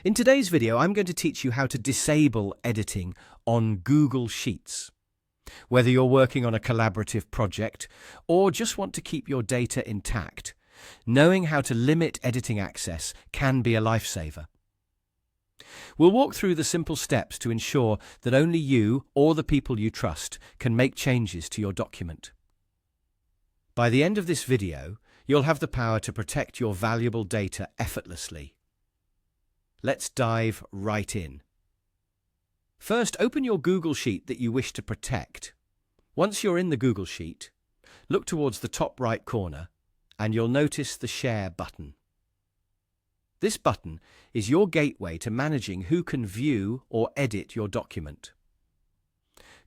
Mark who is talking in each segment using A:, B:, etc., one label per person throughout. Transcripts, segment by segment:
A: In today's video, I'm going to teach you how to disable editing on Google Sheets. Whether you're working on a collaborative project or just want to keep your data intact, knowing how to limit editing access can be a lifesaver. We'll walk through the simple steps to ensure that only you or the people you trust can make changes to your document. By the end of this video, you'll have the power to protect your valuable data effortlessly. Let's dive right in. First, open your Google Sheet that you wish to protect. Once you're in the Google Sheet, look towards the top right corner and you'll notice the Share button. This button is your gateway to managing who can view or edit your document.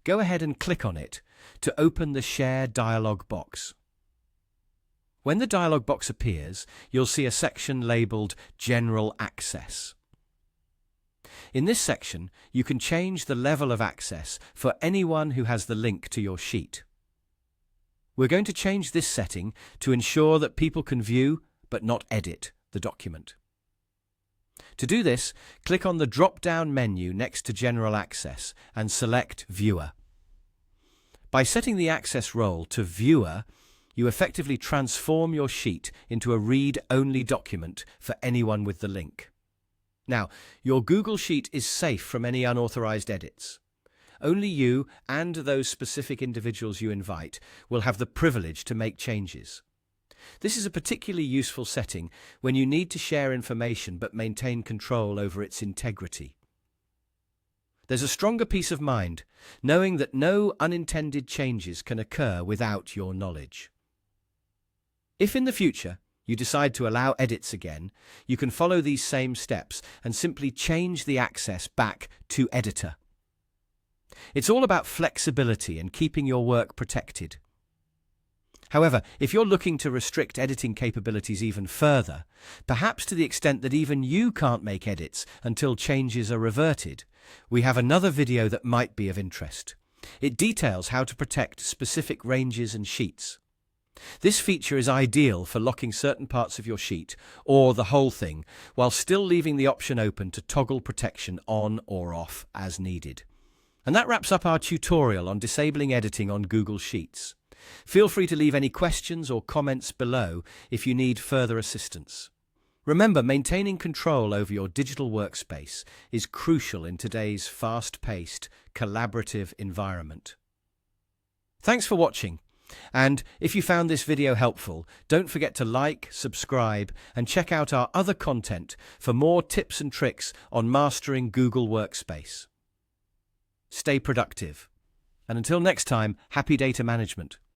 A: Go ahead and click on it to open the Share dialog box. When the dialog box appears, you'll see a section labeled General Access. In this section, you can change the level of access for anyone who has the link to your sheet. We're going to change this setting to ensure that people can view but not edit the document. To do this, click on the drop-down menu next to General Access and select Viewer. By setting the access role to Viewer, you effectively transform your sheet into a read-only document for anyone with the link. Now, your Google Sheet is safe from any unauthorized edits. Only you and those specific individuals you invite will have the privilege to make changes. This is a particularly useful setting when you need to share information but maintain control over its integrity. There's a stronger peace of mind knowing that no unintended changes can occur without your knowledge. If in the future you decide to allow edits again, you can follow these same steps and simply change the access back to Editor. It's all about flexibility and keeping your work protected. However, if you're looking to restrict editing capabilities even further, perhaps to the extent that even you can't make edits until changes are reverted, we have another video that might be of interest. It details how to protect specific ranges and sheets. This feature is ideal for locking certain parts of your sheet, or the whole thing, while still leaving the option open to toggle protection on or off as needed. And that wraps up our tutorial on disabling editing on Google Sheets. Feel free to leave any questions or comments below if you need further assistance. Remember, maintaining control over your digital workspace is crucial in today's fast-paced, collaborative environment. Thanks for watching. And if you found this video helpful, don't forget to like, subscribe, and check out our other content for more tips and tricks on mastering Google Workspace. Stay productive. And until next time, happy data management.